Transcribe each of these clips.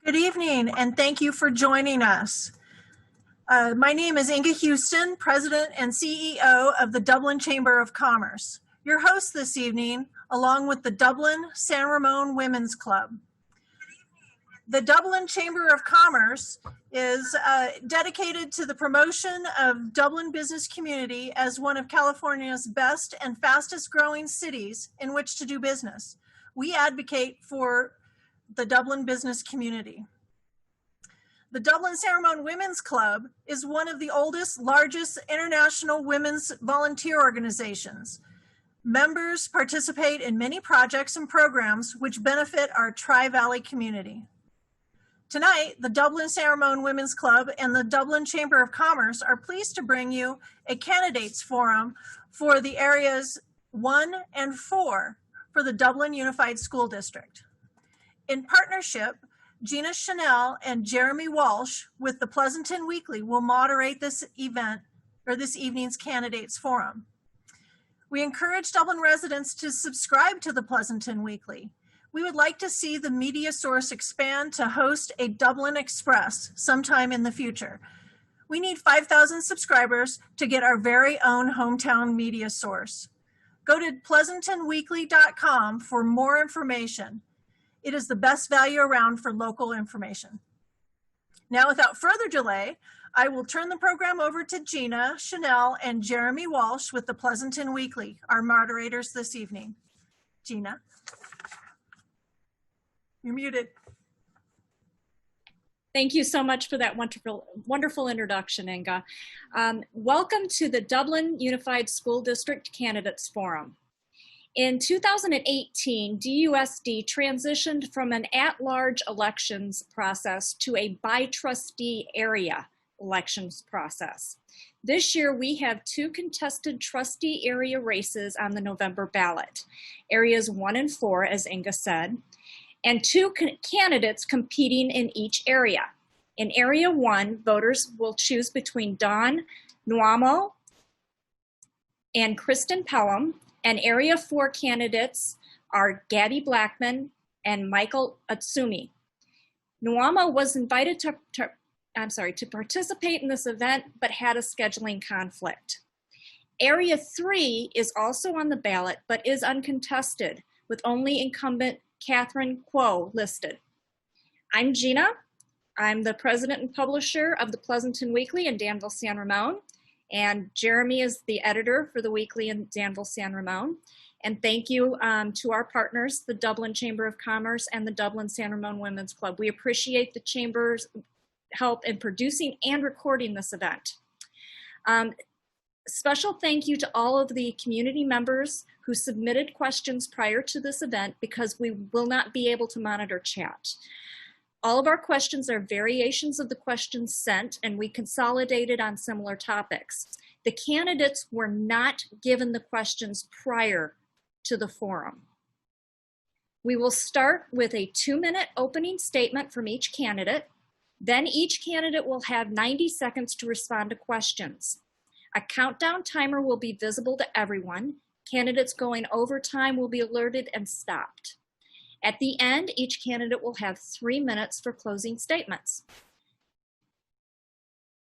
Good evening, and thank you for joining us. My name is Inga Houston, President and CEO of the Dublin Chamber of Commerce, your host this evening, along with the Dublin San Ramon Women's Club. The Dublin Chamber of Commerce is dedicated to the promotion of Dublin business community as one of California's best and fastest growing cities in which to do business. We advocate for the Dublin business community. The Dublin San Ramon Women's Club is one of the oldest, largest international women's volunteer organizations. Members participate in many projects and programs which benefit our Tri-Valley community. Tonight, the Dublin San Ramon Women's Club and the Dublin Chamber of Commerce are pleased to bring you a candidates forum for the areas 1 and 4 for the Dublin Unified School District. In partnership, Gina, Channell, and Jeremy Walsh with the Pleasanton Weekly will moderate this event or this evening's candidates forum. We encourage Dublin residents to subscribe to the Pleasanton Weekly. We would like to see the media source expand to host a Dublin Express sometime in the future. We need 5,000 subscribers to get our very own hometown media source. Go to pleasantonweekly.com for more information. It is the best value around for local information. Now, without further delay, I will turn the program over to Gina, Channell, and Jeremy Walsh with the Pleasanton Weekly, our moderators this evening. Gina. You're muted. Thank you so much for that wonderful introduction, Inga. Welcome to the Dublin Unified School District Candidates Forum. In 2018, DUSD transitioned from an at-large elections process to a by-trustee area elections process. This year, we have 2 contested trustee area races on the November ballot, areas 1 and 4, as Inga said, and 2 candidates competing in each area. In Area 1, voters will choose between Nwamuo and Kristin Pelham, and Area 4 candidates are Gabi Blackman and Michael Utsumi. Nwamuo was invited to participate in this event, but had a scheduling conflict. Area 3 is also on the ballot, but is uncontested, with only incumbent Catherine Kuo listed. I'm Gina. I'm the president and publisher of the Pleasanton Weekly in Danville, San Ramon, and Jeremy is the editor for the Weekly in Danville, San Ramon. And thank you to our partners, the Dublin Chamber of Commerce and the Dublin San Ramon Women's Club. We appreciate the Chamber's help in producing and recording this event. Special thank you to all of the community members who submitted questions prior to this event, because we will not be able to monitor chat. All of our questions are variations of the questions sent, and we consolidated on similar topics. The candidates were not given the questions prior to the forum. We will start with a 2-minute opening statement from each candidate. Then each candidate will have 90 seconds to respond to questions. A countdown timer will be visible to everyone. Candidates going over time will be alerted and stopped. At the end, each candidate will have 3 minutes for closing statements.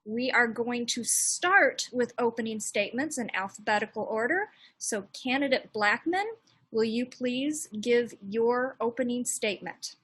We are going to start with opening statements in alphabetical order. So candidate Blackman, will you please give your opening statement?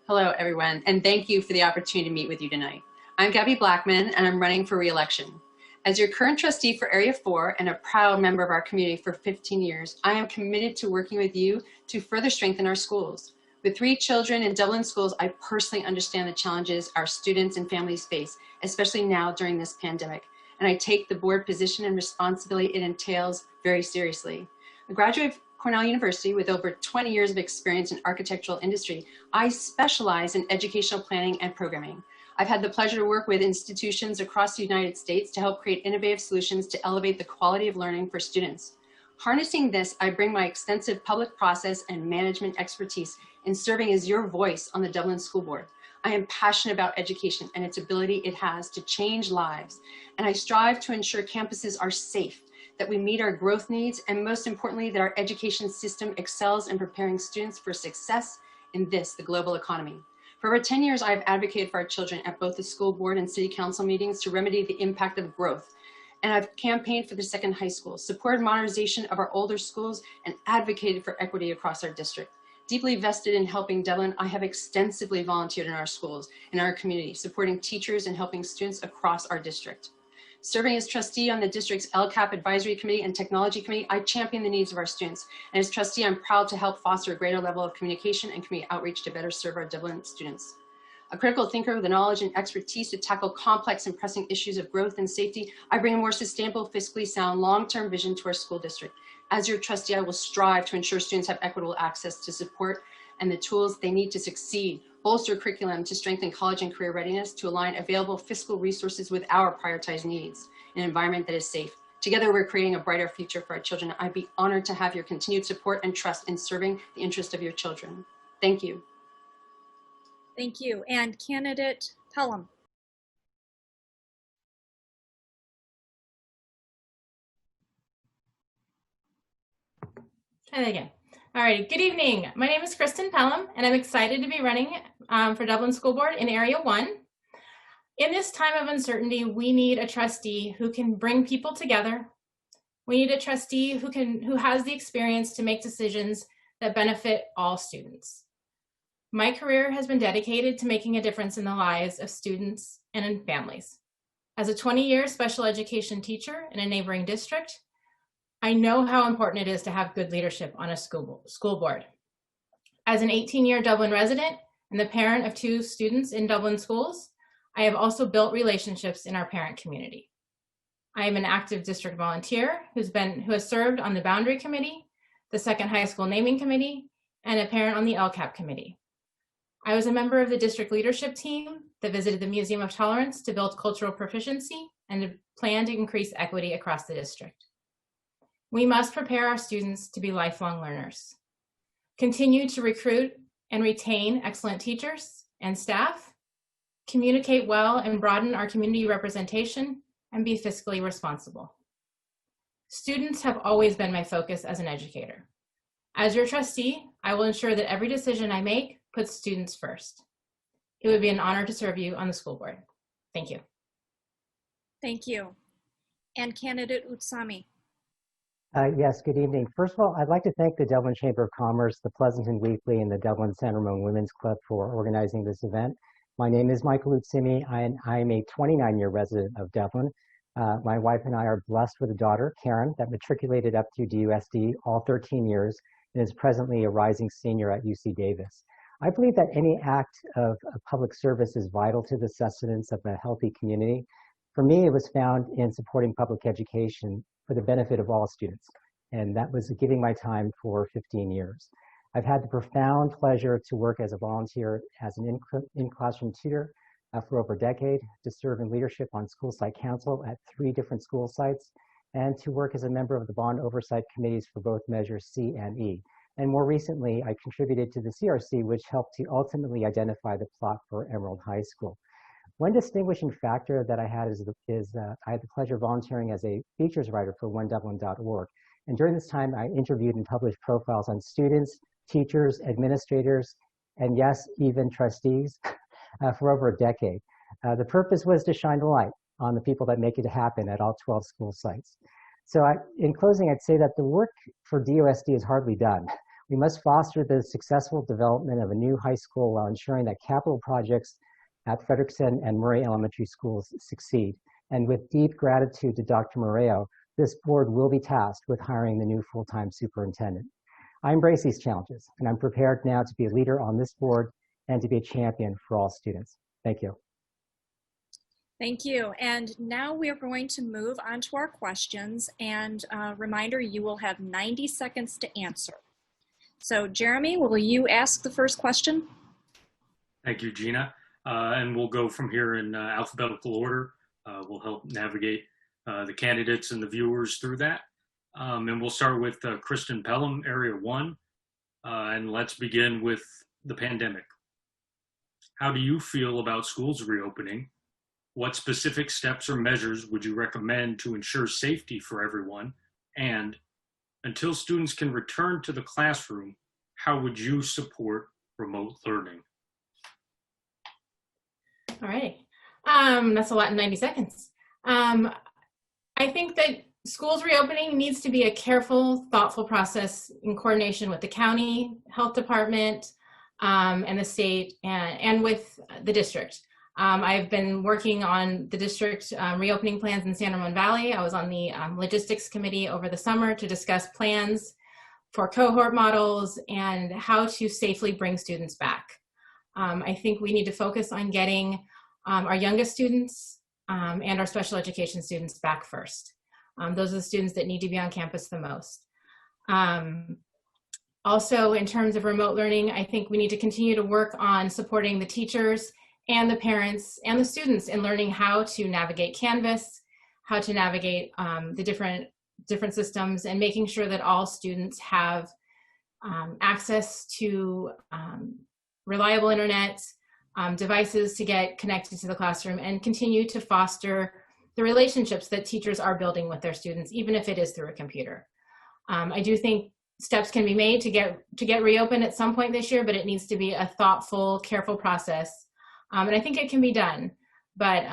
Hello, everyone, and thank you for the opportunity to meet with you tonight. I'm Gabi Blackman, and I'm running for re-election. As your current trustee for Area 4 and a proud member of our community for 15 years, I am committed to working with you to further strengthen our schools. With 3 children in Dublin schools, I personally understand the challenges our students and families face, especially now during this pandemic, and I take the board position and responsibility it entails very seriously. A graduate of Cornell University with over 20 years of experience in architectural industry, I specialize in educational planning and programming. I've had the pleasure to work with institutions across the United States to help create innovative solutions to elevate the quality of learning for students. Harnessing this, I bring my extensive public process and management expertise in serving as your voice on the Dublin School Board. I am passionate about education and its ability it has to change lives, and I strive to ensure campuses are safe, that we meet our growth needs, and most importantly, that our education system excels in preparing students for success in this, the global economy. For over 10 years, I have advocated for our children at both the school board and city council meetings to remedy the impact of growth. And I've campaigned for the second high school, supported modernization of our older schools, and advocated for equity across our district. Deeply vested in helping Dublin, I have extensively volunteered in our schools, in our community, supporting teachers and helping students across our district. Serving as trustee on the district's LCAP Advisory Committee and Technology Committee, I champion the needs of our students. And as trustee, I'm proud to help foster a greater level of communication and community outreach to better serve our Dublin students. A critical thinker with the knowledge and expertise to tackle complex and pressing issues of growth and safety, I bring a more sustainable, fiscally sound, long-term vision to our school district. As your trustee, I will strive to ensure students have equitable access to support and the tools they need to succeed, bolster curriculum to strengthen college and career readiness, to align available fiscal resources with our prioritized needs, an environment that is safe. Together, we're creating a brighter future for our children. I'd be honored to have your continued support and trust in serving the interest of your children. Thank you. Thank you. And candidate Pelham. Hi again. All right, good evening. My name is Kristin Pelham, and I'm excited to be running for Dublin School Board in Area 1. In this time of uncertainty, we need a trustee who can bring people together. We need a trustee who has the experience to make decisions that benefit all students. My career has been dedicated to making a difference in the lives of students and in families. As a 20-year special education teacher in a neighboring district, I know how important it is to have good leadership on a school board. As an 18-year Dublin resident and the parent of 2 students in Dublin schools, I have also built relationships in our parent community. I am an active district volunteer who has served on the Boundary Committee, the Second High School Naming Committee, and a parent on the LCAP Committee. I was a member of the district leadership team that visited the Museum of Tolerance to build cultural proficiency and to plan to increase equity across the district. We must prepare our students to be lifelong learners, continue to recruit and retain excellent teachers and staff, communicate well and broaden our community representation, and be fiscally responsible. Students have always been my focus as an educator. As your trustee, I will ensure that every decision I make puts students first. It would be an honor to serve you on the school board. Thank you. Thank you. And candidate Utsumi. Yes, good evening. First of all, I'd like to thank the Dublin Chamber of Commerce, the Pleasanton Weekly, and the Dublin Ramon Women's Club for organizing this event. My name is Michael Utsumi, and I'm a 29-year resident of Dublin. My wife and I are blessed with a daughter, Karen, that matriculated up through DUSD all 13 years and is presently a rising senior at UC Davis. I believe that any act of public service is vital to the sustenance of a healthy community. For me, it was found in supporting public education for the benefit of all students, and that was giving my time for 15 years. I've had the profound pleasure to work as a volunteer as an in-classroom tutor for over a decade, to serve in leadership on school site council at 3 different school sites, and to work as a member of the bond oversight committees for both measures C and E. And more recently, I contributed to the CRC, which helped to ultimately identify the plot for Emerald High School. One distinguishing factor that I had is I had the pleasure of volunteering as a features writer for onedublin.org. And during this time, I interviewed and published profiles on students, teachers, administrators, and yes, even trustees for over a decade. The purpose was to shine the light on the people that make it happen at all 12 school sites. So in closing, I'd say that the work for DOSD is hardly done. We must foster the successful development of a new high school while ensuring that capital projects at Frederickson and Murray Elementary Schools succeed. And with deep gratitude to Dr. Moreo, this board will be tasked with hiring the new full-time superintendent. I embrace these challenges, and I'm prepared now to be a leader on this board and to be a champion for all students. Thank you. Thank you. And now we are going to move on to our questions. And reminder, you will have 90 seconds to answer. So Jeremy, will you ask the first question? Thank you, Gina. And we'll go from here in alphabetical order. We'll help navigate the candidates and the viewers through that. And we'll start with Kristin Pelham, Area 1. And let's begin with the pandemic. How do you feel about schools reopening? What specific steps or measures would you recommend to ensure safety for everyone? And until students can return to the classroom, how would you support remote All right. That's a lot in 90 seconds. I think that schools reopening needs to be a careful, thoughtful process in coordination with the county health department and the state and with the district. I've been working on the district reopening plans in San Ramon Valley. I was on the logistics committee over the summer to discuss plans for cohort models and how to safely bring students back. I think we need to focus on getting our youngest students and our special education students back first. Those are the students that need to be on campus the most. Also, in terms of remote learning, I think we need to continue to work on supporting the teachers and the parents and the students in learning how to navigate Canvas, how to navigate the different systems, and making sure that all students have access to reliable internet, devices to get connected to the classroom, and continue to foster the relationships that teachers are building with their students, even if it is through a computer. I do think steps can be made to get reopened at some point this year, but it needs to be a thoughtful, careful process. And I think it can be done, but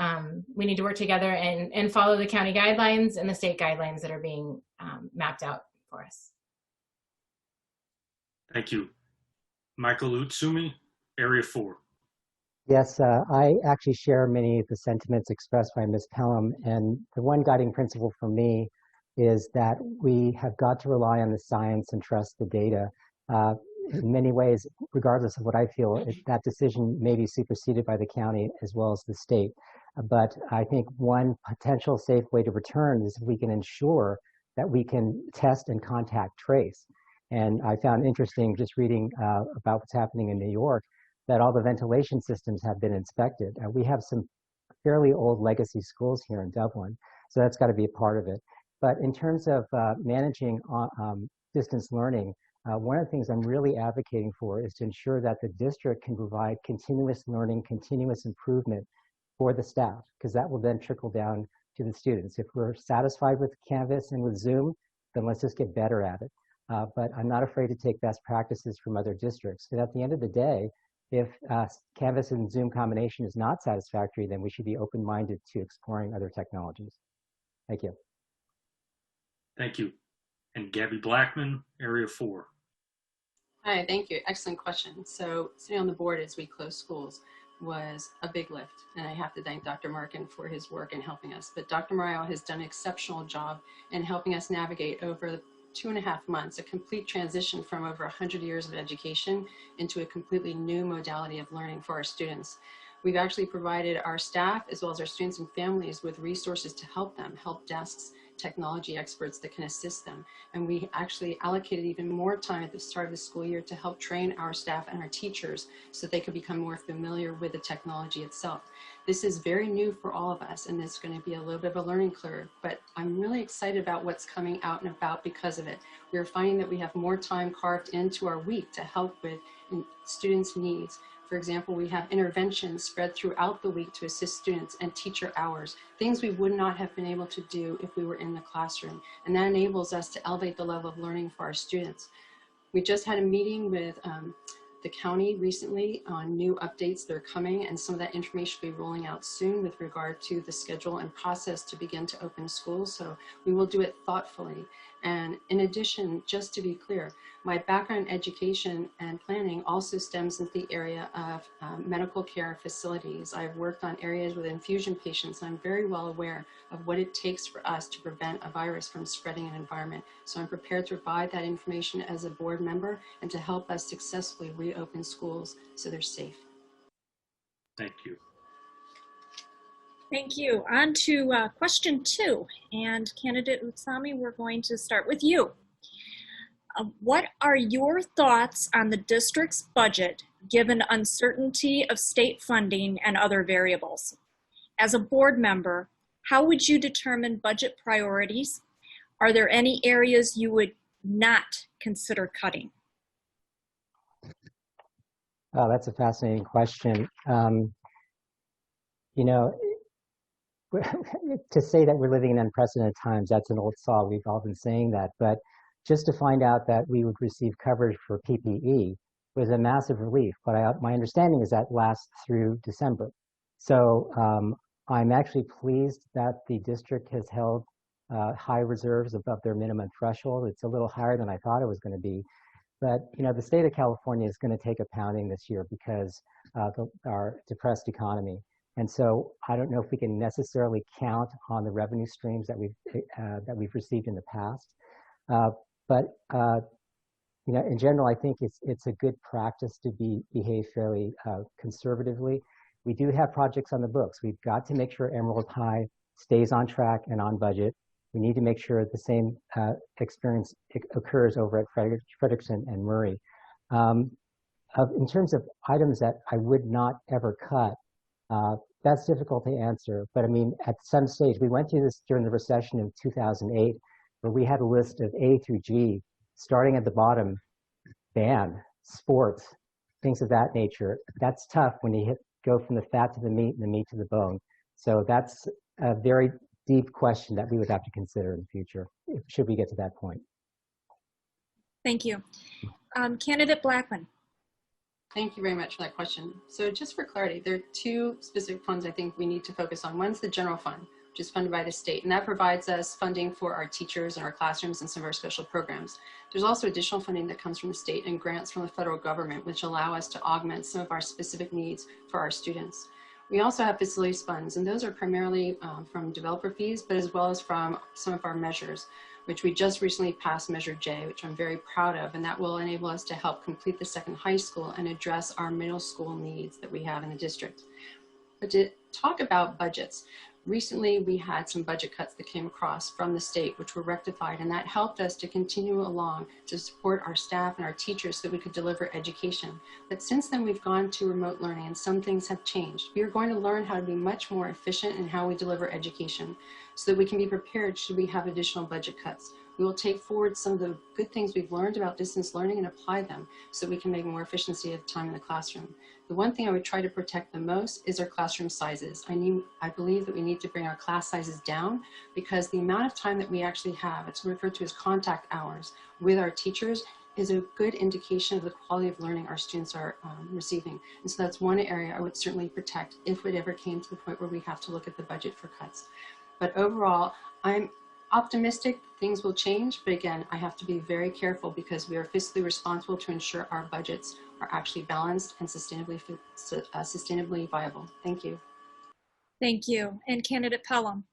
we need to work together and follow the county guidelines and the state guidelines that are being mapped out for us. Thank you. Michael Utsumi, Area 4. Yes, I actually share many of the sentiments expressed by Ms. Pelham, and the one guiding principle for me is that we have got to rely on the science and trust the data. In many ways, regardless of what I feel, that decision may be superseded by the county as well as the state. But I think one potential safe way to return is if we can ensure that we can test and contact trace. And I found interesting just reading about what's happening in New York, that all the ventilation systems have been inspected. We have some fairly old legacy schools here in Dublin, so that's got to be a part of it. But in terms of managing distance learning, one of the things I'm really advocating for is to ensure that the district can provide continuous learning, continuous improvement for the staff, because that will then trickle down to the students. If we're satisfied with Canvas and with Zoom, then let's just get better at it. But I'm not afraid to take best practices from other districts. And at the end of the day, if Canvas and Zoom combination is not satisfactory, then we should be open-minded to exploring other technologies. Thank you. Thank you. And Gabi Blackman, Area 4. Hi, thank you. Excellent question. So sitting on the board as we close schools was a big lift, and I have to thank Dr. Markin for his work in helping us. But Dr. Mario has done an exceptional job in helping us navigate over the 2.5 months, a complete transition from over 100 years of education into a completely new modality of learning for our students. We've actually provided our staff as well as our students and families with resources to help them, help desks, technology experts that can assist them. And we actually allocated even more time at the start of the school year to help train our staff and our teachers so they could become more familiar with the technology itself. This is very new for all of us, and it's going to be a little bit of a learning curve, but I'm really excited about what's coming out and about because of it. We're finding that we have more time carved into our week to help with students' needs. For example, we have interventions spread throughout the week to assist students and teacher hours, things we would not have been able to do if we were in the classroom. And that enables us to elevate the level of learning for our students. We just had a meeting with the county recently on new updates that are coming, and some of that information will be rolling out soon with regard to the schedule and process to begin to open schools. So we will do it thoughtfully. And in addition, just to be clear, my background in education and planning also stems into the area of medical care facilities. I've worked on areas with infusion patients, and I'm very well aware of what it takes for us to prevent a virus from spreading an environment. So I'm prepared to provide that information as a board member and to help us successfully reopen schools so they're safe. Thank you. Thank you. On to question 2. And candidate Utsumi, we're going to start with you. What are your thoughts on the district's budget given uncertainty of state funding and other variables? As a board member, how would you determine budget priorities? Are there any areas you would not consider cutting? Oh, that's a fascinating question. You know, to say that we're living in unprecedented times, that's an old saw. We've all been saying that. But just to find out that we would receive coverage for PPE was a massive relief. But my understanding is that lasts through December. So I'm actually pleased that the district has held high reserves above their minimum threshold. It's a little higher than I thought it was going to be. But the state of California is going to take a pounding this year because our depressed economy. And so I don't know if we can necessarily count on the revenue streams that we've received in the past. But in general, I think it's a good practice to behave fairly conservatively. We do have projects on the books. We've got to make sure Emerald High stays on track and on budget. We need to make sure the same experience occurs over at Frederickson and Murray. In terms of items that I would not ever cut, that's difficult to answer. But I mean, at some stage, we went through this during the recession of 2008, where we had a list of A through G, starting at the bottom, band, sports, things of that nature. That's tough when you go from the fat to the meat and the meat to the bone. So that's a very deep question that we would have to consider in the future, should we get to that point. Thank you. Candidate Blackman. Thank you very much for that question. So just for clarity, there are two specific funds I think we need to focus on. One's the general fund, which is funded by the state, and that provides us funding for our teachers and our classrooms and some of our special programs. There's also additional funding that comes from the state and grants from the federal government, which allow us to augment some of our specific needs for our students. We also have facilities funds, and those are primarily from developer fees, but as well as from some of our measures, which we just recently passed Measure J, which I'm very proud of, and that will enable us to help complete the second high school and address our middle school needs that we have in the district. But to talk about budgets, recently we had some budget cuts that came across from the state, which were rectified, and that helped us to continue along to support our staff and our teachers so that we could deliver education. But since then, we've gone to remote learning and some things have changed. We are going to learn how to be much more efficient in how we deliver education so that we can be prepared should we have additional budget cuts. We will take forward some of the good things we've learned about distance learning and apply them so that we can make more efficiency of time in the classroom. The one thing I would try to protect the most is our classroom sizes. I believe that we need to bring our class sizes down because the amount of time that we actually have, it's referred to as contact hours, with our teachers is a good indication of the quality of learning our students are receiving. And so that's one area I would certainly protect if it ever came to the point where we have to look at the budget for cuts. But overall, I'm optimistic things will change, but again, I have to be very careful because we are fiscally responsible to ensure our budgets are actually balanced and sustainably viable. Thank you. Thank you. And Candidate Pelham.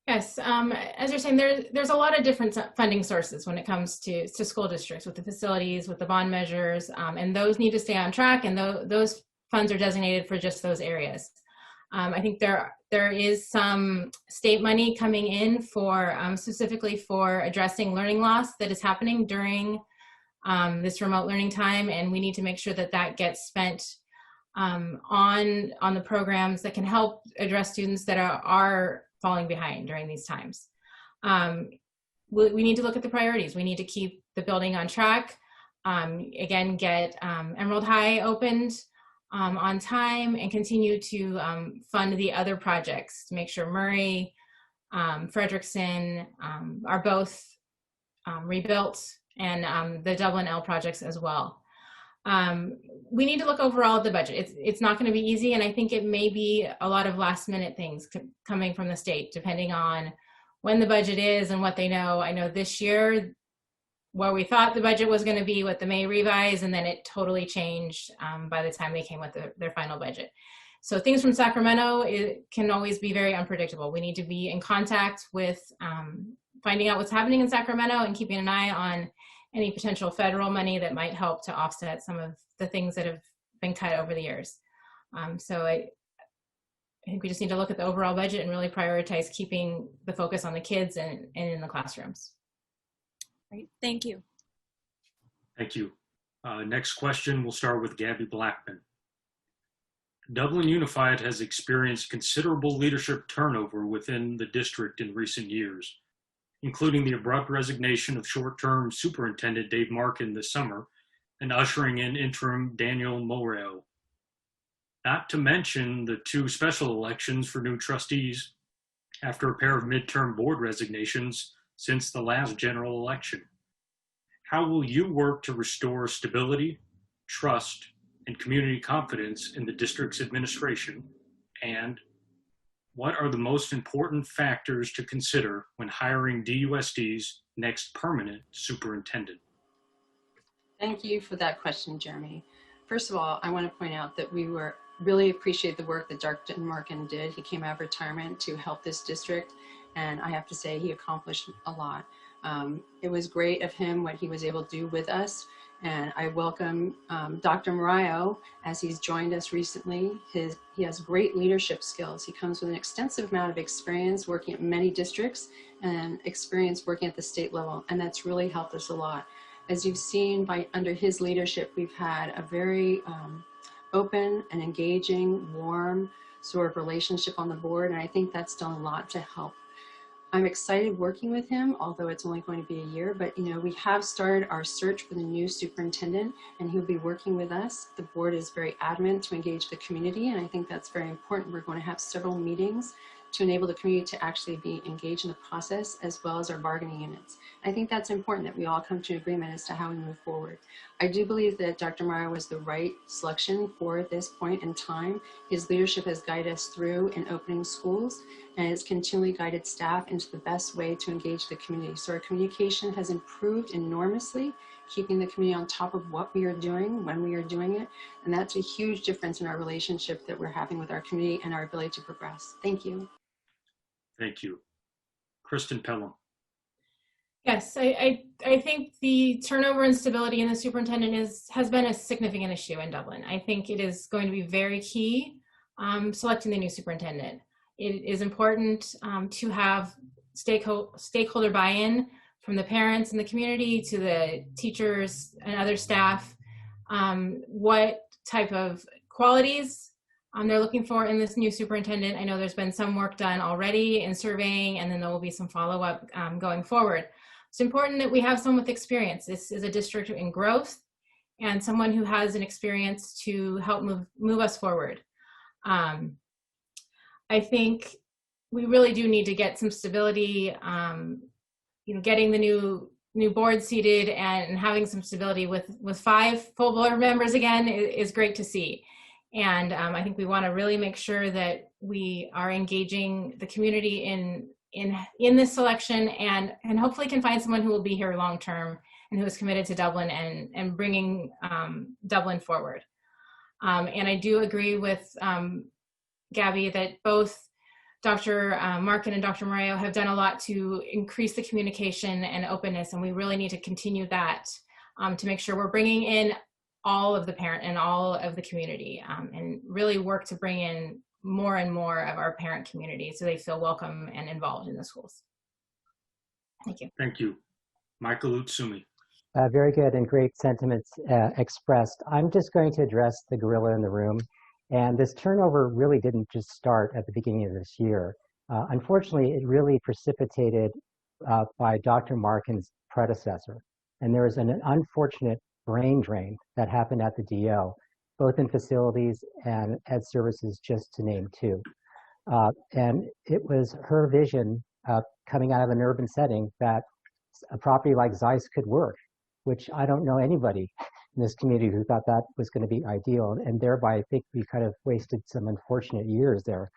Yes, as you're saying, there's a lot of different funding sources when it comes to school districts, with the facilities, with the bond measures, and those need to stay on track, and those funds are designated for just those areas. I think there is some state money coming in for specifically for addressing learning loss that is happening during this remote learning time, and we need to make sure that that gets spent on the programs that can help address students that are falling behind during these times. We need to look at the priorities. We need to keep the building on track. Again, get Emerald High opened on time and continue to fund the other projects to make sure Murray, Frederickson are both rebuilt, and the Dublin L projects as well. We need to look overall at the budget. It's not going to be easy, and I think it may be a lot of last minute things coming from the state, depending on when the budget is and what they know. I know this year, where we thought the budget was going to be with the May revise, and then it totally changed by the time they came with their final budget. So things from Sacramento, it can always be very unpredictable. We need to be in contact with finding out what's happening in Sacramento and keeping an eye on any potential federal money that might help to offset some of the things that have been cut over the years. So I think we just need to look at the overall budget and really prioritize keeping the focus on the kids and in the classrooms. Great, thank you. Thank you. Next question, we'll start with Gabi Blackman. Dublin Unified has experienced considerable leadership turnover within the district in recent years, including the abrupt resignation of short-term Superintendent Dave Markin this summer and ushering in interim Daniel Moreo. Not to mention the 2 special elections for new trustees after a pair of midterm board resignations since the last general election. How will you work to restore stability, trust, and community confidence in the district's administration And what are the most important factors to consider when hiring DUSD's next permanent superintendent? Thank you for that question, Jeremy. First of all, I want to point out that we really appreciate the work that Dr. Markin did. He came out of retirement to help this district, and I have to say he accomplished a lot. It was great of him what he was able to do with us, and I welcome Dr. Nwamuo as he's joined us recently. He has great leadership skills. He comes with an extensive amount of experience working at many districts and experience working at the state level, and that's really helped us a lot. As you've seen, under his leadership, we've had a very open and engaging, warm sort of relationship on the board, and I think that's done a lot to help. I'm excited working with him, although it's only going to be a year, but we have started our search for the new superintendent, and he'll be working with us. The board is very adamant to engage the community, and I think that's very important. We're going to have several meetings to enable the community to actually be engaged in the process, as well as our bargaining units. I think that's important that we all come to an agreement as to how we move forward. I do believe that Dr. Nwamuo was the right selection for this point in time. His leadership has guided us through in opening schools and has continually guided staff into the best way to engage the community. So our communication has improved enormously, keeping the community on top of what we are doing, when we are doing it. And that's a huge difference in our relationship that we're having with our community and our ability to progress. Thank you. Thank you. Kristin Pelham. Yes, I think the turnover and stability in the superintendent has been a significant issue in Dublin. I think it is going to be very key selecting the new superintendent. It is important to have stakeholder buy-in from the parents and the community to the teachers and other staff, what type of qualities they're looking for in this new superintendent. I know there's been some work done already in surveying, and then there will be some follow-up going forward. It's important that we have someone with experience. This is a district in growth, and someone who has an experience to help move us forward. I think we really do need to get some stability. Getting the new board seated and having some stability with 5 full board members again is great to see. And I think we want to really make sure that we are engaging the community in this selection, and hopefully can find someone who will be here long term and who is committed to Dublin and bringing Dublin forward. And I do agree with Gabi that both Dr. Markin and Dr. Nwamuo have done a lot to increase the communication and openness, and we really need to continue that to make sure we're bringing in all of the parent and all of the community, and really work to bring in more and more of our parent community so they feel welcome and involved in the schools. Thank you. Thank you. Michael Utsumi. Very good and great sentiments expressed. I'm just going to address the gorilla in the room. And this turnover really didn't just start at the beginning of this year. Unfortunately, it really precipitated by Dr. Markin's predecessor. And there was an unfortunate brain drain that happened at the DO, both in facilities and ed services, just to name 2. And it was her vision coming out of an urban setting that a property like Zeiss could work, which I don't know anybody in this community who thought that was going to be ideal. And thereby, I think we kind of wasted some unfortunate years there.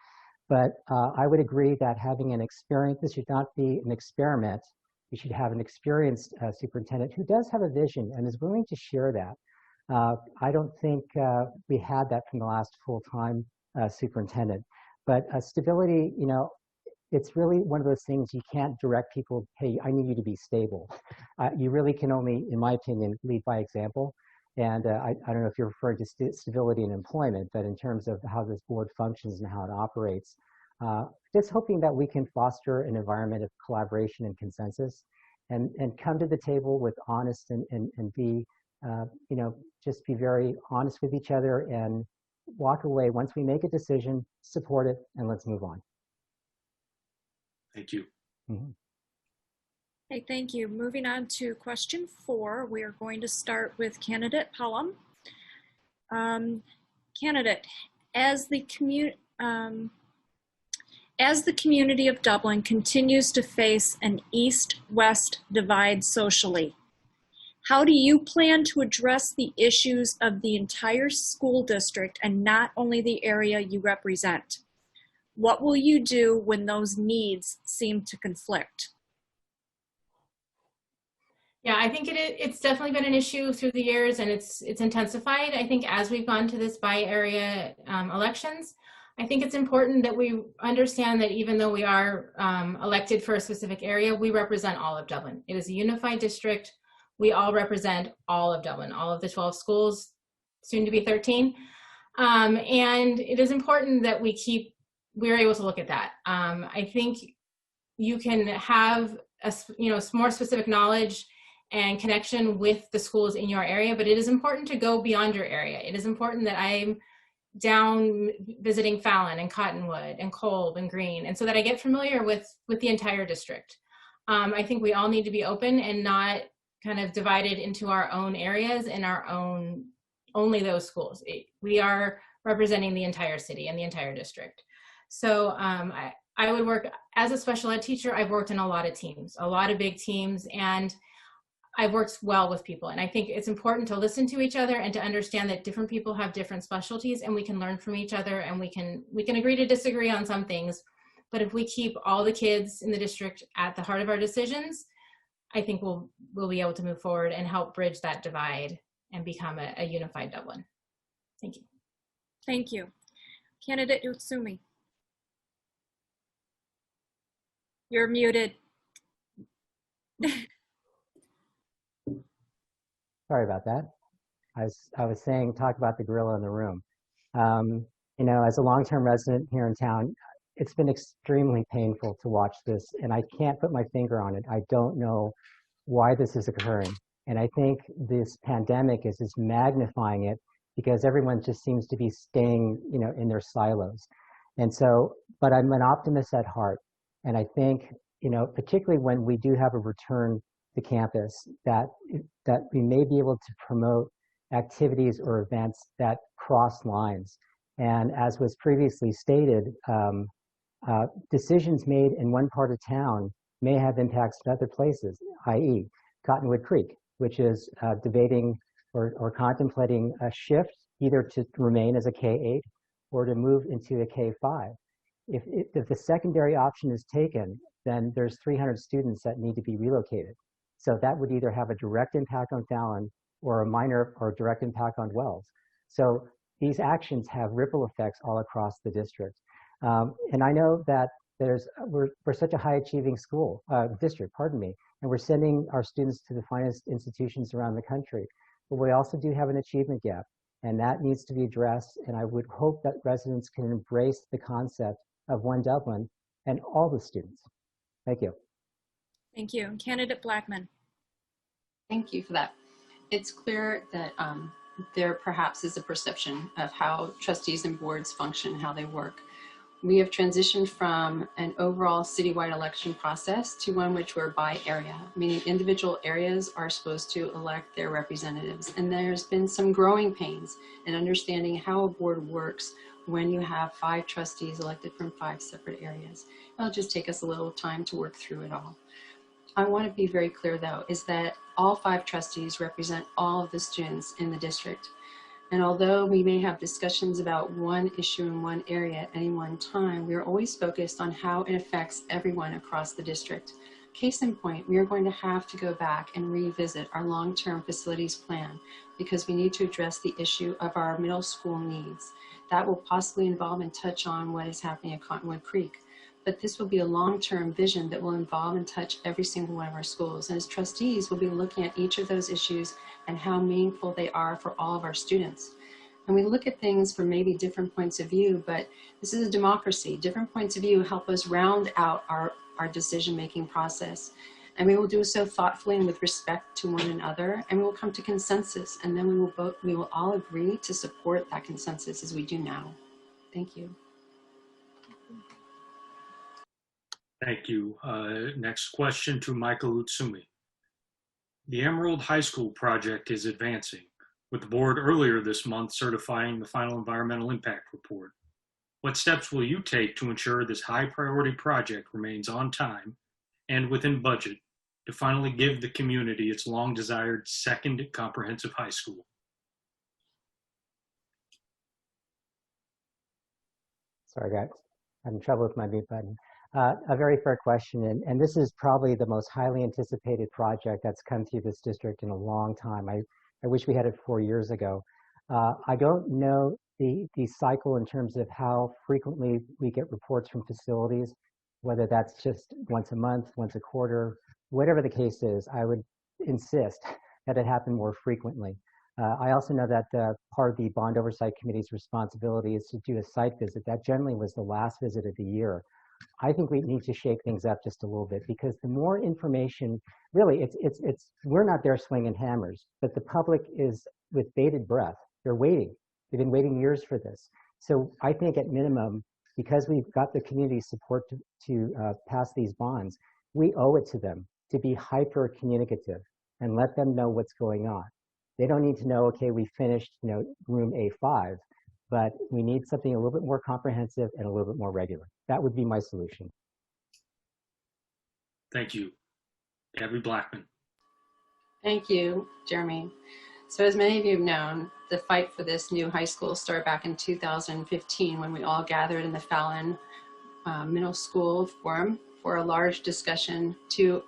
But I would agree that having an experience, this should not be an experiment. You should have an experienced superintendent who does have a vision and is willing to share that. I don't think we had that from the last full-time superintendent. But stability, it's really one of those things you can't direct people, hey, I need you to be stable. You really can only, in my opinion, lead by example. And I don't know if you're referring to stability in employment, but in terms of how this board functions and how it operates, just hoping that we can foster an environment of collaboration and consensus and come to the table with honest and be, just be very honest with each other and walk away. Once we make a decision, support it, and let's move on. Thank you. Mm-hmm. Okay, thank you. Moving on to question 4, we are going to start with candidate Pelham. Candidate, as the community of Dublin continues to face an east-west divide socially, how do you plan to address the issues of the entire school district and not only the area you represent? What will you do when those needs seem to conflict? Yeah, I think it's definitely been an issue through the years, and it's intensified. I think as we've gone to this by-area elections, I think it's important that we understand that even though we are elected for a specific area, we represent all of Dublin. It is a unified district. We all represent all of Dublin, all of the 12 schools, soon to be 13. And it is important that we're able to look at that. I think you can have more specific knowledge and connection with the schools in your area, but it is important to go beyond your area. It is important that I'm down visiting Fallon and Cottonwood and Kolb and Green, and so that I get familiar with the entire district. I think we all need to be open and not kind of divided into our own areas and our own, only those schools. We are representing the entire city and the entire district. So I would work as a special ed teacher. I've worked in a lot of teams, a lot of big teams, and I've worked well with people. And I think it's important to listen to each other and to understand that different people have different specialties, and we can learn from each other, and we can agree to disagree on some things. But if we keep all the kids in the district at the heart of our decisions, I think we'll be able to move forward and help bridge that divide and become a unified Dublin. Thank you. Thank you. Candidate Utsumi. You're muted. Sorry about that. I was saying, talk about the gorilla in the room. As a long-term resident here in town, it's been extremely painful to watch this, and I can't put my finger on it. I don't know why this is occurring. And I think this pandemic is just magnifying it because everyone just seems to be staying, in their silos. And so, but I'm an optimist at heart. And I think, particularly when we do have a return to campus, that we may be able to promote activities or events that cross lines. And as was previously stated, decisions made in one part of town may have impacts in other places, i.e. Cottonwood Creek, which is debating or contemplating a shift either to remain as a K-8 or to move into a K-5. If the secondary option is taken, then there's 300 students that need to be relocated. So that would either have a direct impact on Fallon or a minor or direct impact on Wells. So these actions have ripple effects all across the district. And I know that we're such a high achieving district, and we're sending our students to the finest institutions around the country. But we also do have an achievement gap, and that needs to be addressed. And I would hope that residents can embrace the concept of One Dublin and all the students. Thank you. Thank you. Candidate Blackman. Thank you for that. It's clear that there perhaps is a perception of how trustees and boards function, how they work. We have transitioned from an overall citywide election process to one which we're by area, meaning individual areas are supposed to elect their representatives. And there's been some growing pains in understanding how a board works when you have 5 trustees elected from 5 separate areas. It'll just take us a little time to work through it all. I want to be very clear, though, is that all 5 trustees represent all of the students in the district. And although we may have discussions about one issue in one area at any one time, we are always focused on how it affects everyone across the district. Case in point, we are going to have to go back and revisit our long-term facilities plan because we need to address the issue of our middle school needs. That will possibly involve and touch on what is happening at Cottonwood Creek. But this will be a long-term vision that will involve and touch every single one of our schools. And as trustees, we'll be looking at each of those issues and how meaningful they are for all of our students. And we look at things from maybe different points of view, but this is a democracy. Different points of view help us round out our decision-making process. And we will do so thoughtfully and with respect to one another, and we will come to consensus. And then we will all agree to support that consensus as we do now. Thank you. Thank you. Next question to Michael Utsumi. The Emerald High School project is advancing, with the board earlier this month certifying the final environmental impact report. What steps will you take to ensure this high priority project remains on time and within budget to finally give the community its long desired second comprehensive high school? Sorry, guys. having trouble with my mute button. A very fair question, and this is probably the most highly anticipated project that's come through this district in a long time. I wish we had it 4 years ago. I don't know the cycle in terms of how frequently we get reports from facilities, whether that's just once a month, once a quarter, whatever the case is. I would insist that it happen more frequently. I also know that part of the Bond Oversight Committee's responsibility is to do a site visit. That generally was the last visit of the year. I think we need to shake things up just a little bit, because the more information, really, we're not there swinging hammers, but the public is with bated breath. They're waiting. They've been waiting years for this. So I think at minimum, because we've got the community support to pass these bonds, we owe it to them to be hyper communicative and let them know what's going on. They don't need to know, okay, we finished, room A5, but we need something a little bit more comprehensive and a little bit more regular. That would be my solution. Thank you. Gabi Blackman. Thank you, Jeremy. So as many of you have known, the fight for this new high school started back in 2015 when we all gathered in the Fallon Middle School Forum for a large discussion to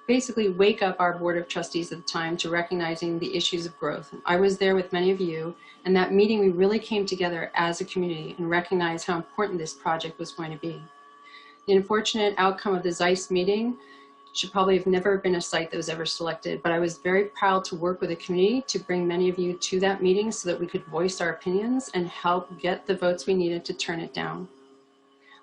basically wake up our Board of Trustees at the time to recognizing the issues of growth. I was there with many of you, and that meeting we really came together as a community and recognized how important this project was going to be. The unfortunate outcome of the Zeiss meeting should probably have never been a site that was ever selected, but I was very proud to work with the community to bring many of you to that meeting so that we could voice our opinions and help get the votes we needed to turn it down.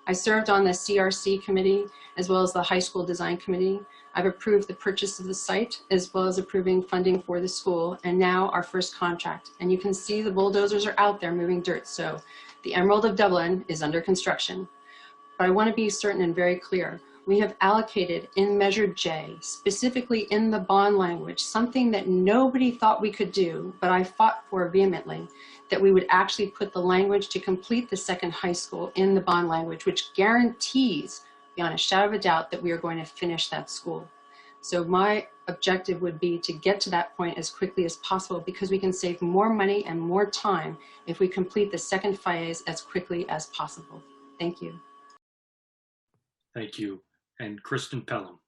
I served on the CRC committee as well as the high school design committee. I've approved the purchase of the site as well as approving funding for the school, and now our first contract. And you can see the bulldozers are out there moving dirt, so the Emerald of Dublin is under construction. But I want to be certain and very clear. We have allocated in Measure J, specifically in the bond language, something that nobody thought we could do, but I fought for vehemently, that we would actually put the language to complete the second high school in the bond language, which guarantees beyond a shadow of a doubt that we are going to finish that school. So my objective would be to get to that point as quickly as possible, because we can save more money and more time if we complete the second phase as quickly as possible. Thank you. Thank you. And Kristin Pelham.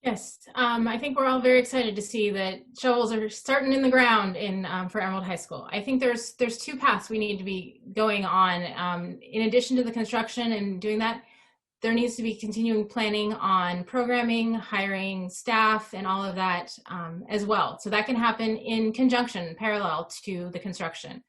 Yes, I think we're all very excited to see that shovels are starting in the ground for Emerald High School. I think there's two paths we need to be going on. In addition to the construction and doing that, there needs to be continuing planning on programming, hiring staff, and all of that as well. So that can happen in conjunction, parallel to the construction.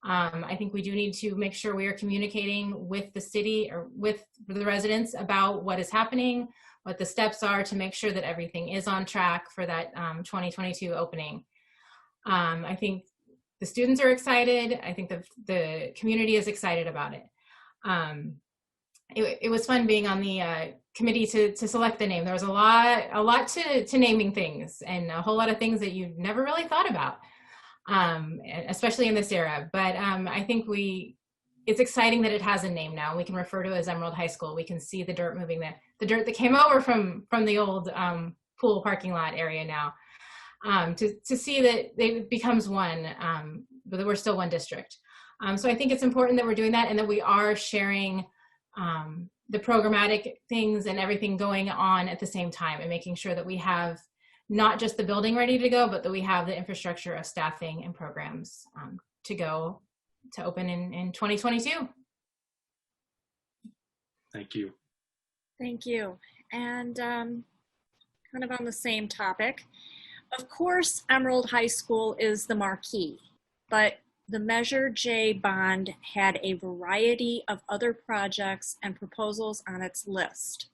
I think we do need to make sure we are communicating with the city or with the residents about what is happening, what the steps are to make sure that everything is on track for that 2022 opening. I think the students are excited. I think the community is excited about it. It was fun being on the committee to select the name. There was a lot to naming things, and a whole lot of things that you never really thought about, especially in this era. But I think it's exciting that it has a name now. We can refer to it as Emerald High School. We can see the dirt moving, the dirt that came over from the old pool parking lot area now, to see that it becomes one, but that we're still one district. So I think it's important that we're doing that, and that we are sharing the programmatic things and everything going on at the same time, and making sure that we have not just the building ready to go, but that we have the infrastructure of staffing and programs to open in 2022. Thank you. Thank you. And kind of on the same topic, of course, Emerald High School is the marquee, but the Measure J bond had a variety of other projects and proposals on its list.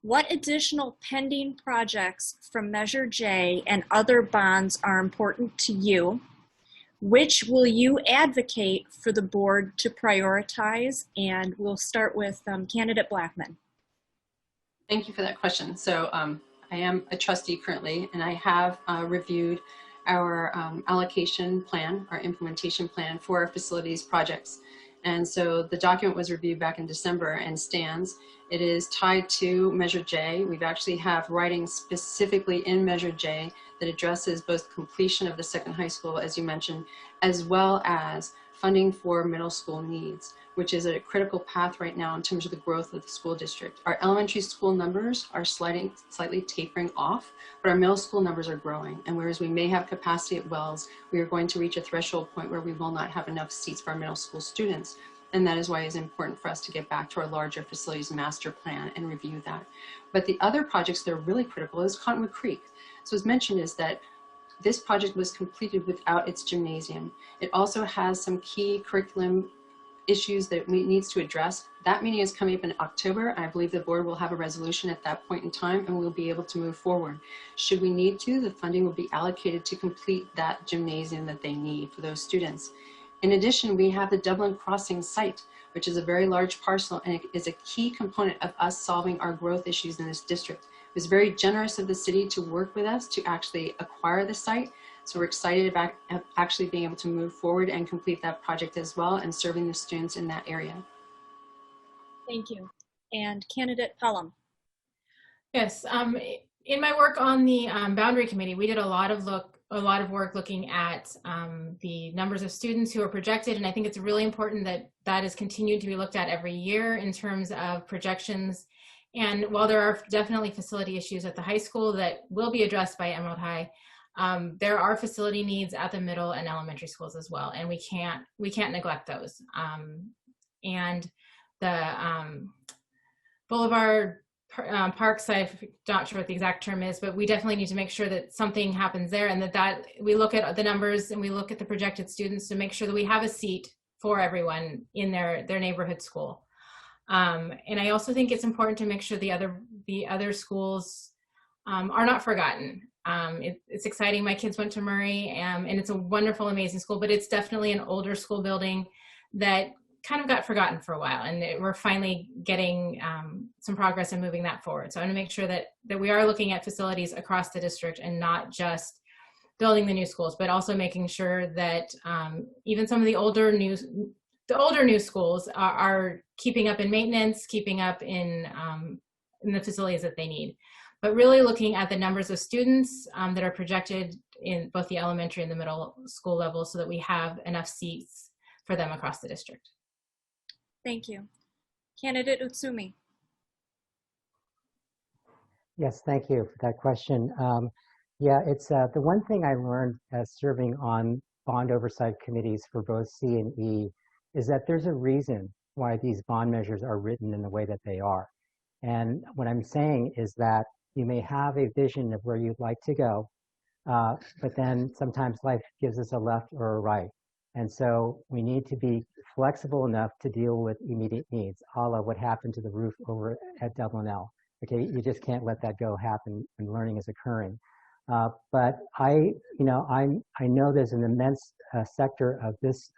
What additional pending projects from Measure J and other bonds are important to you? Which will you advocate for the board to prioritize? And we'll start with candidate Blackman. Thank you for that question. So I am a trustee currently, and I have reviewed our allocation plan, our implementation plan for our facilities projects. And so the document was reviewed back in December and stands. It is tied to Measure J. We've actually have writing specifically in Measure J that addresses both completion of the second high school, as you mentioned, as well as funding for middle school needs, which is a critical path right now in terms of the growth of the school district. Our elementary school numbers are slightly tapering off, but our middle school numbers are growing. And whereas we may have capacity at Wells, we are going to reach a threshold point where we will not have enough seats for our middle school students. And that is why it's important for us to get back to our larger facilities master plan and review that. But the other projects that are really critical is Cottonwood Creek. So as mentioned is that this project was completed without its gymnasium. It also has some key curriculum issues that it needs to address. That meeting is coming up in October. I believe the board will have a resolution at that point in time and we'll be able to move forward. Should we need to, the funding will be allocated to complete that gymnasium that they need for those students. In addition, we have the Dublin Crossing site, which is a very large parcel and it is a key component of us solving our growth issues in this district. It was very generous of the city to work with us to actually acquire the site. So we're excited about actually being able to move forward and complete that project as well and serving the students in that area. Thank you. And candidate Pelham. Yes, in my work on the boundary committee, we did a lot of work looking at the numbers of students who are projected, and I think it's really important that that is continued to be looked at every year in terms of projections. And while there are definitely facility issues at the high school that will be addressed by Emerald High, there are facility needs at the middle and elementary schools as well, and we can't neglect those. And the Boulevard Parks, I'm not sure what the exact term is, but we definitely need to make sure that something happens there, and that we look at the numbers and we look at the projected students to make sure that we have a seat for everyone in their neighborhood school. And I also think it's important to make sure the other schools are not forgotten. It's exciting. My kids went to Murray, and it's a wonderful, amazing school, but it's definitely an older school building that kind of got forgotten for a while, and we're finally getting some progress in moving that forward. So I want to make sure that we are looking at facilities across the district and not just building the new schools, but also making sure that even some of the older new schools are keeping up in maintenance, keeping up in the facilities that they need. But really looking at the numbers of students that are projected in both the elementary and the middle school level so that we have enough seats for them across the district. Thank you. Candidate Utsumi. Yes, thank you for that question. Yeah, it's the one thing I learned as serving on bond oversight committees for both C and E is that there's a reason why these bond measures are written in the way that they are. And what I'm saying is that you may have a vision of where you'd like to go, but then sometimes life gives us a left or a right. And so we need to be flexible enough to deal with immediate needs, a la what happened to the roof over at Dublin L. Okay, you just can't let that go happen when learning is occurring. But I know there's an immense sector of this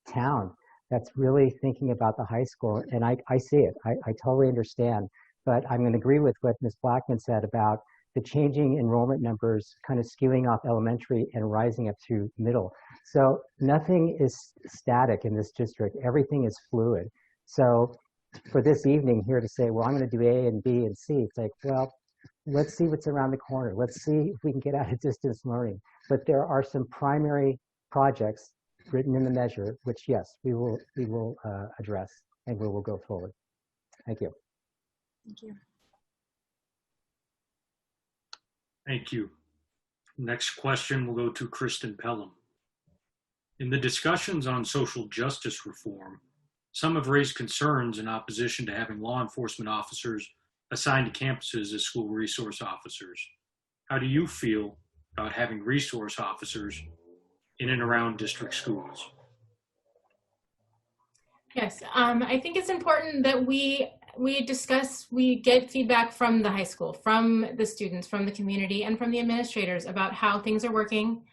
town that's really thinking about the high school, and I see it. I totally understand. But I'm going to agree with what Ms. Blackman said about the changing enrollment numbers kind of skewing off elementary and rising up to middle. So nothing is static in this district. Everything is fluid. So for this evening here to say, well, I'm going to do A and B and C, it's like, well, let's see what's around the corner. Let's see if we can get out of distance learning. But there are some primary projects written in the measure, which yes, we will address and we will go forward. Thank you. Thank you. Thank you. Next question will go to Kristin Pelham. In the discussions on social justice reform, some have raised concerns in opposition to having law enforcement officers assigned to campuses as school resource officers. How do you feel about having resource officers in and around district schools? Yes, I think it's important that we get feedback from the high school, from the students, from the community, and from the administrators about how things are working,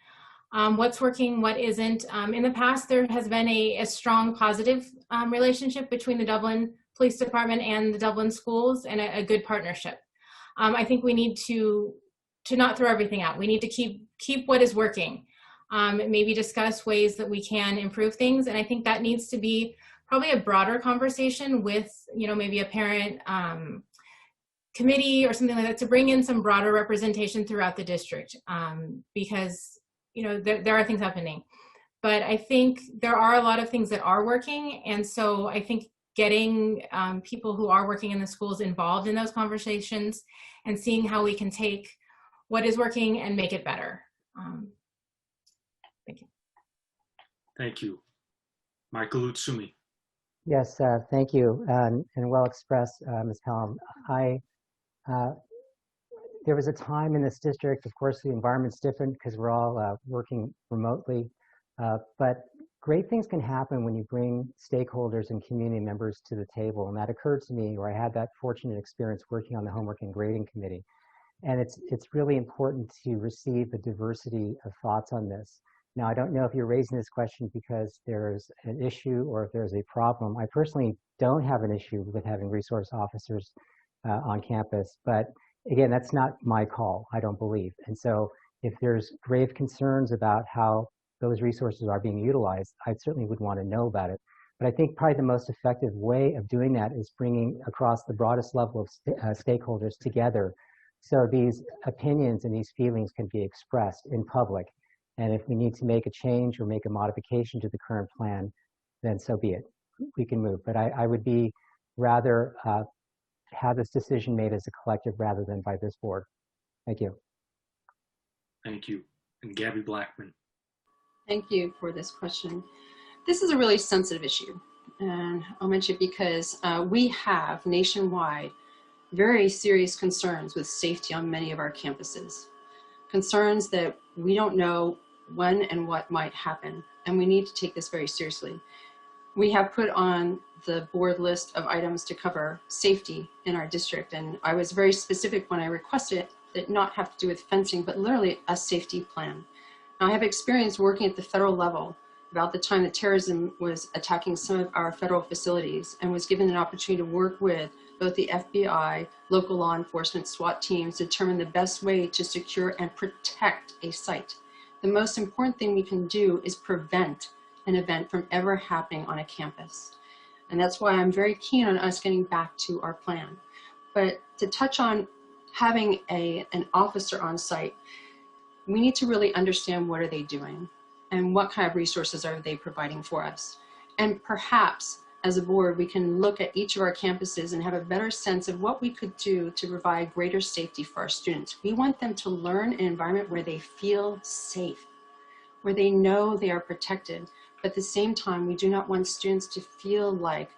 what's working, what isn't. In the past, there has been a strong positive relationship between the Dublin Police Department and the Dublin schools, and a good partnership. I think we need to not throw everything out. We need to keep what is working, maybe discuss ways that we can improve things, and I think that needs to be probably a broader conversation with, maybe a parent committee or something like that to bring in some broader representation throughout the district, because, there are things happening. But I think there are a lot of things that are working. And so I think getting people who are working in the schools involved in those conversations and seeing how we can take what is working and make it better. Thank you. Thank you. Michael Utsumi. Yes, thank you, and well expressed, Ms. Pelham. There was a time in this district, of course, the environment's different because we're all working remotely, but great things can happen when you bring stakeholders and community members to the table, and that occurred to me where I had that fortunate experience working on the homework and grading committee. And it's really important to receive a diversity of thoughts on this. Now, I don't know if you're raising this question because there's an issue or if there's a problem. I personally don't have an issue with having resource officers on campus, but again, that's not my call, I don't believe. And so if there's grave concerns about how those resources are being utilized, I certainly would want to know about it. But I think probably the most effective way of doing that is bringing across the broadest level of stakeholders together, so these opinions and these feelings can be expressed in public. And if we need to make a change or make a modification to the current plan, then so be it. We can move. But I would be rather have this decision made as a collective rather than by this board. Thank you. Thank you. And Gabi Blackman. Thank you for this question. This is a really sensitive issue. And I'll mention it because we have nationwide very serious concerns with safety on many of our campuses. Concerns that we don't know when and what might happen, and we need to take this very seriously. We have put on the board list of items to cover safety in our district, and I was very specific when I requested it that not have to do with fencing, but literally a safety plan. Now, I have experience working at the federal level about the time that terrorism was attacking some of our federal facilities, and was given an opportunity to work with both the FBI, local law enforcement, SWAT teams to determine the best way to secure and protect a site. The most important thing we can do is prevent an event from ever happening on a campus. And that's why I'm very keen on us getting back to our plan. But to touch on having an officer on site, we need to really understand what are they doing and what kind of resources are they providing for us. And perhaps as a board, we can look at each of our campuses and have a better sense of what we could do to provide greater safety for our students. We want them to learn an environment where they feel safe, where they know they are protected. But at the same time, we do not want students to feel like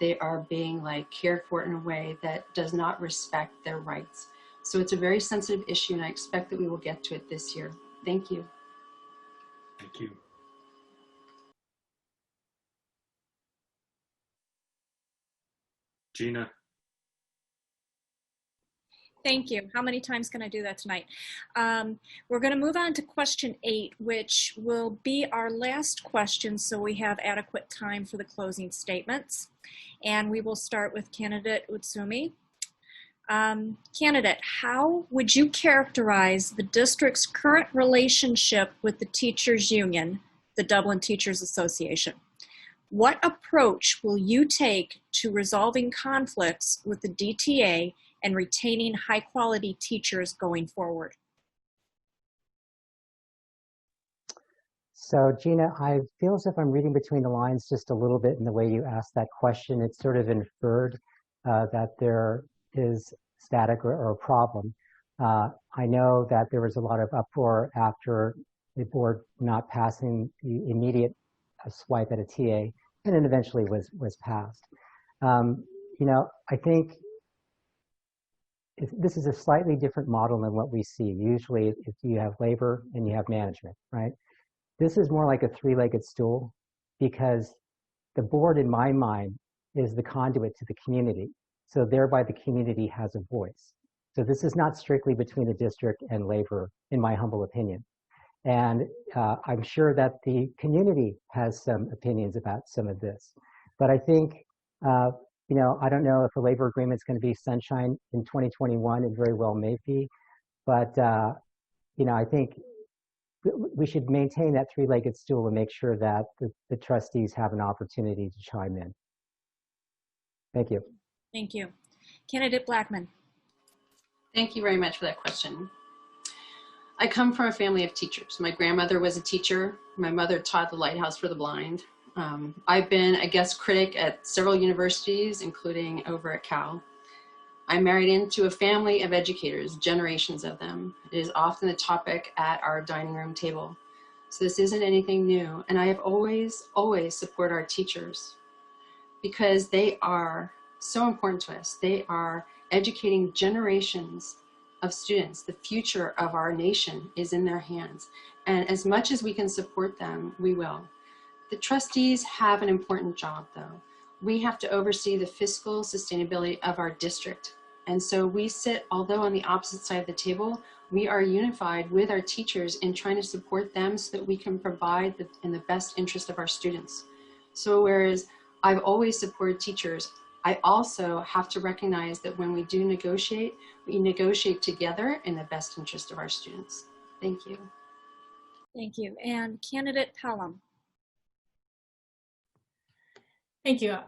they are being cared for in a way that does not respect their rights. So it's a very sensitive issue, and I expect that we will get to it this year. Thank you. Thank you. Gina. Thank you. How many times can I do that tonight? We're going to move on to question 8, which will be our last question, so we have adequate time for the closing statements. And we will start with candidate Utsumi. Candidate, how would you characterize the district's current relationship with the teachers union, the Dublin Teachers Association? What approach will you take to resolving conflicts with the DTA and retaining high-quality teachers going forward? So Gina, I feel as if I'm reading between the lines just a little bit in the way you asked that question. It's sort of inferred that there is static or a problem. I know that there was a lot of uproar after the board not passing the immediate swipe at a TA, and then eventually was passed. You know, I think this is a slightly different model than what we see. Usually if you have labor and you have management, right? This is more like a three-legged stool, because the board, in my mind, is the conduit to the community. So thereby the community has a voice. So this is not strictly between the district and labor, in my humble opinion. And I'm sure that the community has some opinions about some of this. But I think, you know, I don't know if a labor agreement is going to be sunshine in 2021. It very well may be. But, you know, I think we should maintain that three-legged stool and make sure that the trustees have an opportunity to chime in. Thank you. Thank you. Candidate Blackman. Thank you very much for that question. I come from a family of teachers. My grandmother was a teacher. My mother taught the Lighthouse for the Blind. I've been a guest critic at several universities, including over at Cal. I married into a family of educators, generations of them. It is often the topic at our dining room table. So this isn't anything new. And I have always supported our teachers because they are so important to us. They are educating generations of students. The future of our nation is in their hands. And as much as we can support them, we will. The trustees have an important job though. We have to oversee the fiscal sustainability of our district. And so we sit, although on the opposite side of the table, we are unified with our teachers in trying to support them so that we can provide in the best interest of our students. So whereas I've always supported teachers, I also have to recognize that when we do negotiate, we negotiate together in the best interest of our students. Thank you. Thank you. And candidate Pelham. Thank you.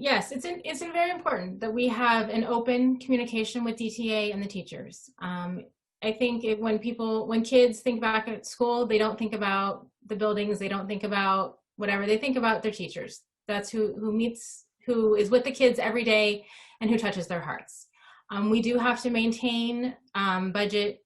Yes, it's very important that we have an open communication with DTA and the teachers. I think when kids think back at school, they don't think about the buildings, they don't think about whatever, they think about their teachers. That's who is with the kids every day and who touches their hearts. We do have to maintain budget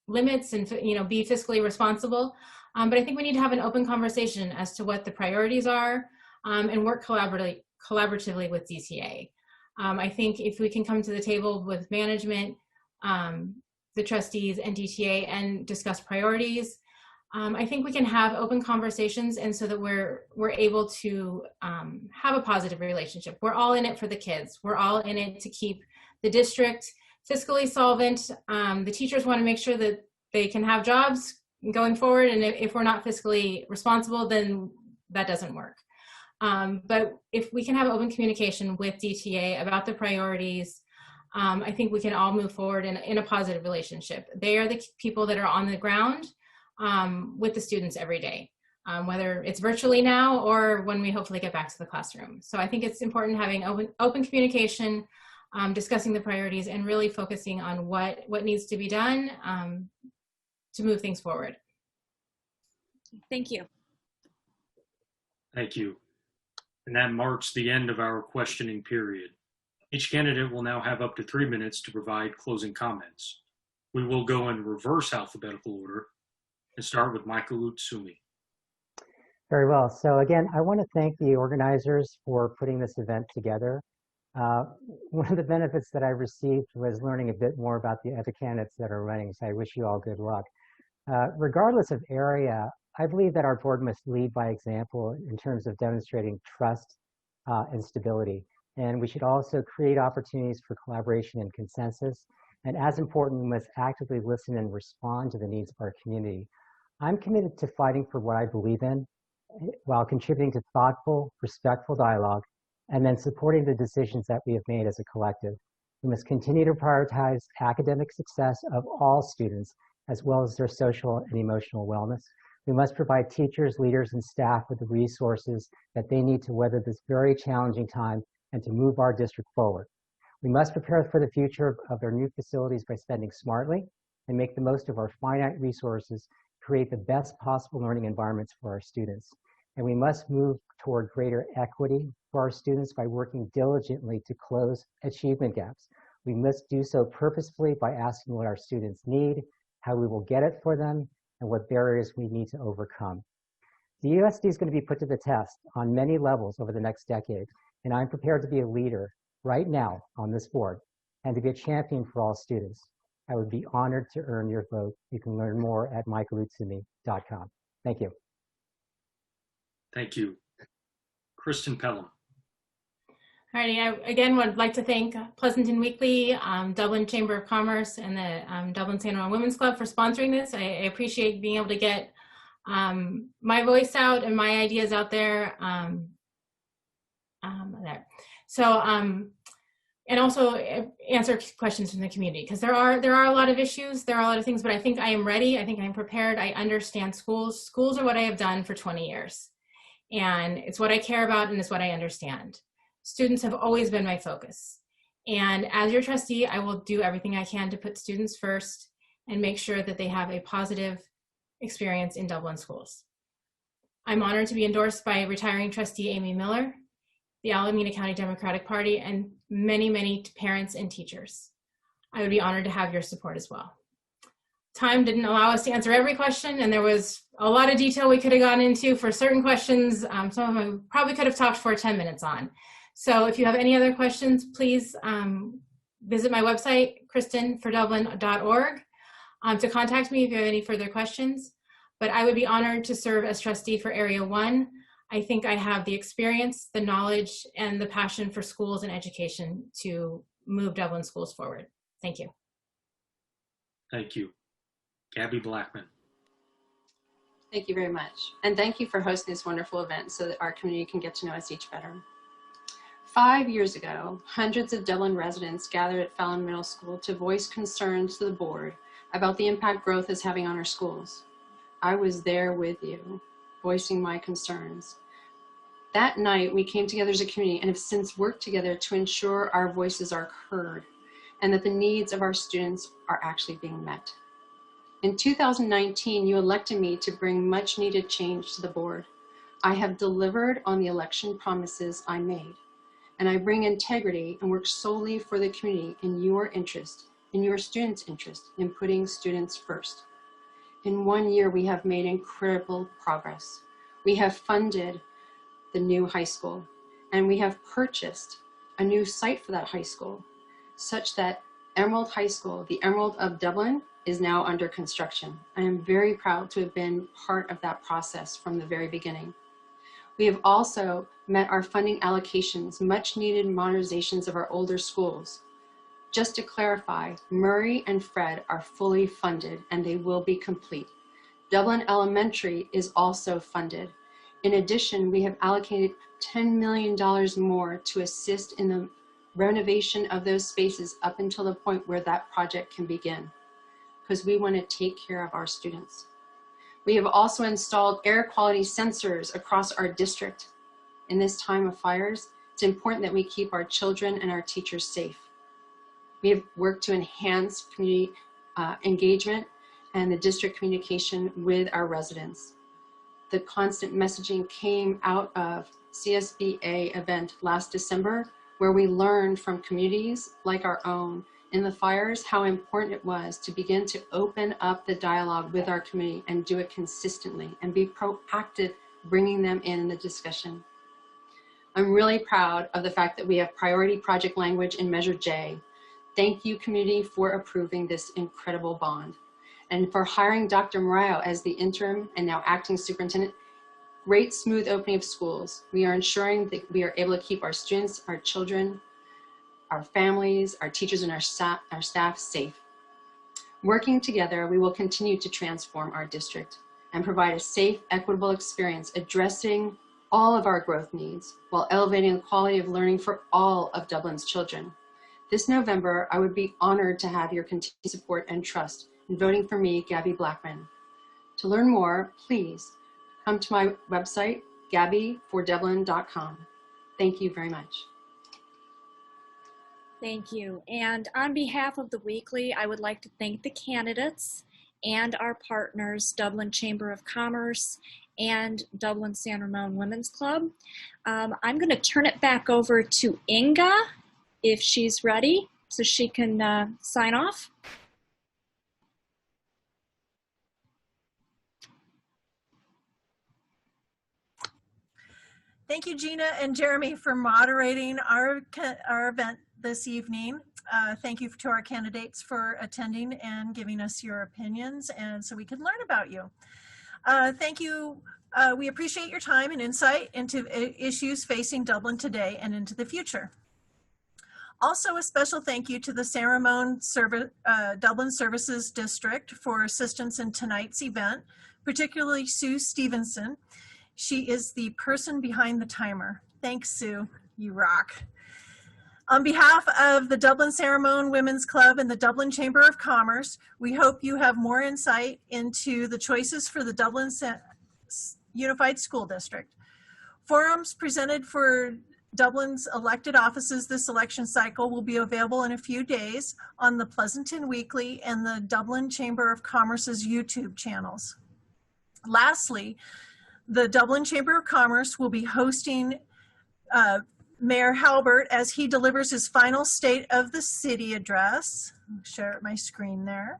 limits and be fiscally responsible, but I think we need to have an open conversation as to what the priorities are. And work collaboratively with DTA. I think if we can come to the table with management, the trustees and DTA and discuss priorities, I think we can have open conversations and so that we're able to have a positive relationship. We're all in it for the kids. We're all in it to keep the district fiscally solvent. The teachers want to make sure that they can have jobs going forward, and if we're not fiscally responsible, then that doesn't work. But if we can have open communication with DTA about the priorities, I think we can all move forward in a positive relationship. They are the people that are on the ground with the students every day, whether it's virtually now or when we hopefully get back to the classroom. So I think it's important having open communication, discussing the priorities, and really focusing on what needs to be done to move things forward. Thank you. Thank you. And that marks the end of our questioning period. Each candidate will now have up to 3 minutes to provide closing comments. We will go in reverse alphabetical order and start with Michael Utsumi. Very well. So again, I want to thank the organizers for putting this event together. One of the benefits that I received was learning a bit more about the other candidates that are running, so I wish you all good luck. Regardless of area, I believe that our board must lead by example in terms of demonstrating trust and stability. And we should also create opportunities for collaboration and consensus. And as important, we must actively listen and respond to the needs of our community. I'm committed to fighting for what I believe in while contributing to thoughtful, respectful dialogue, and then supporting the decisions that we have made as a collective. We must continue to prioritize academic success of all students, as well as their social and emotional wellness. We must provide teachers, leaders, and staff with the resources that they need to weather this very challenging time and to move our district forward. We must prepare for the future of our new facilities by spending smartly and make the most of our finite resources to create the best possible learning environments for our students. And we must move toward greater equity for our students by working diligently to close achievement gaps. We must do so purposefully by asking what our students need, how we will get it for them, and what barriers we need to overcome. The USD is going to be put to the test on many levels over the next decade, and I'm prepared to be a leader right now on this board and to be a champion for all students. I would be honored to earn your vote. You can learn more at michaelutsumi.com. Thank you. Thank you. Kristin Pelham. Alrighty, I again would like to thank Pleasanton Weekly, Dublin Chamber of Commerce, and the Dublin Channell Women's Club for sponsoring this. I appreciate being able to get my voice out and my ideas out there. And also answer questions from the community, because there are a lot of issues, there are a lot of things, but I think I am ready. I think I'm prepared. I understand schools. Schools are what I have done for 20 years, and it's what I care about, and it's what I understand. Students have always been my focus. And as your trustee, I will do everything I can to put students first and make sure that they have a positive experience in Dublin schools. I'm honored to be endorsed by retiring trustee Amy Miller, the Alameda County Democratic Party, and many, many parents and teachers. I would be honored to have your support as well. Time didn't allow us to answer every question, and there was a lot of detail we could have gone into for certain questions. Some of them we probably could have talked for 10 minutes on. So if you have any other questions, please visit my website, kristinfordublin.org, to contact me if you have any further questions. But I would be honored to serve as trustee for Area 1. I think I have the experience, the knowledge, and the passion for schools and education to move Dublin schools forward. Thank you. Thank you. Gabi Blackman. Thank you very much. And thank you for hosting this wonderful event so that our community can get to know us each better. 5 years ago, hundreds of Dublin residents gathered at Fallon Middle School to voice concerns to the board about the impact growth is having on our schools. I was there with you, voicing my concerns. That night, we came together as a community and have since worked together to ensure our voices are heard and that the needs of our students are actually being met. In 2019, you elected me to bring much needed change to the board. I have delivered on the election promises I made, and I bring integrity and work solely for the community in your interest, in your students' interest, in putting students first. In 1 year, we have made incredible progress. We have funded the new high school, and we have purchased a new site for that high school, such that Emerald High School, the Emerald of Dublin, is now under construction. I am very proud to have been part of that process from the very beginning. We have also met our funding allocations, much needed modernizations of our older schools. Just to clarify, Murray and Fred are fully funded and they will be complete. Dublin Elementary is also funded. In addition, we have allocated $10 million more to assist in the renovation of those spaces up until the point where that project can begin, because we want to take care of our students. We have also installed air quality sensors across our district. In this time of fires, it's important that we keep our children and our teachers safe. We have worked to enhance community engagement and the district communication with our residents. The constant messaging came out of CSBA event last December, where we learned from communities like our own in the fires how important it was to begin to open up the dialogue with our community and do it consistently and be proactive, bringing them in the discussion. I'm really proud of the fact that we have priority project language in Measure J. Thank you, community, for approving this incredible bond. And for hiring Dr. Morayo as the interim and now acting superintendent. Great smooth opening of schools. We are ensuring that we are able to keep our students, our children, our families, our teachers, and our staff safe. Working together, we will continue to transform our district and provide a safe, equitable experience addressing all of our growth needs while elevating the quality of learning for all of Dublin's children. This November, I would be honored to have your continued support and trust in voting for me, Gabi Blackman. To learn more, please come to my website, gabifordublin.com. Thank you very much. Thank you. And on behalf of the Weekly, I would like to thank the candidates and our partners, Dublin Chamber of Commerce and Dublin San Ramon Women's Club. I'm going to turn it back over to Inga if she's ready, so she can sign off. Thank you, Gina and Jeremy, for moderating our event this evening. Thank you to our candidates for attending and giving us your opinions, and so we can learn about you. Thank you. We appreciate your time and insight into issues facing Dublin today and into the future. Also, a special thank you to the San Ramon Dublin Services District for assistance in tonight's event, particularly Sue Stevenson. She is the person behind the timer. Thanks, Sue. You rock. On behalf of the Dublin San Ramon Women's Club and the Dublin Chamber of Commerce, we hope you have more insight into the choices for the Dublin Unified School District. Forums presented for Dublin's elected offices this election cycle will be available in a few days on the Pleasanton Weekly and the Dublin Chamber of Commerce's YouTube channels. Lastly, the Dublin Chamber of Commerce will be hosting Mayor Halbert as he delivers his final State of the City address. I'll share my screen there.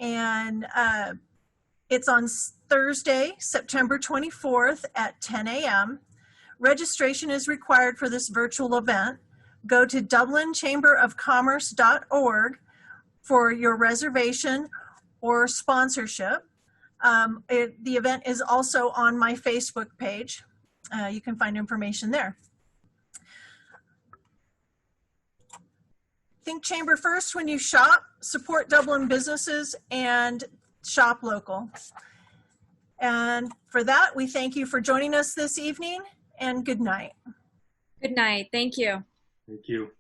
And it's on Thursday, September 24th at 10 a.m. Registration is required for this virtual event. Go to dublinchamberofcommerce.org for your reservation or sponsorship. The event is also on my Facebook page. You can find information there. Think Chamber first when you shop, support Dublin businesses, and shop local. And for that, we thank you for joining us this evening, and good night. Good night. Thank you. Thank you.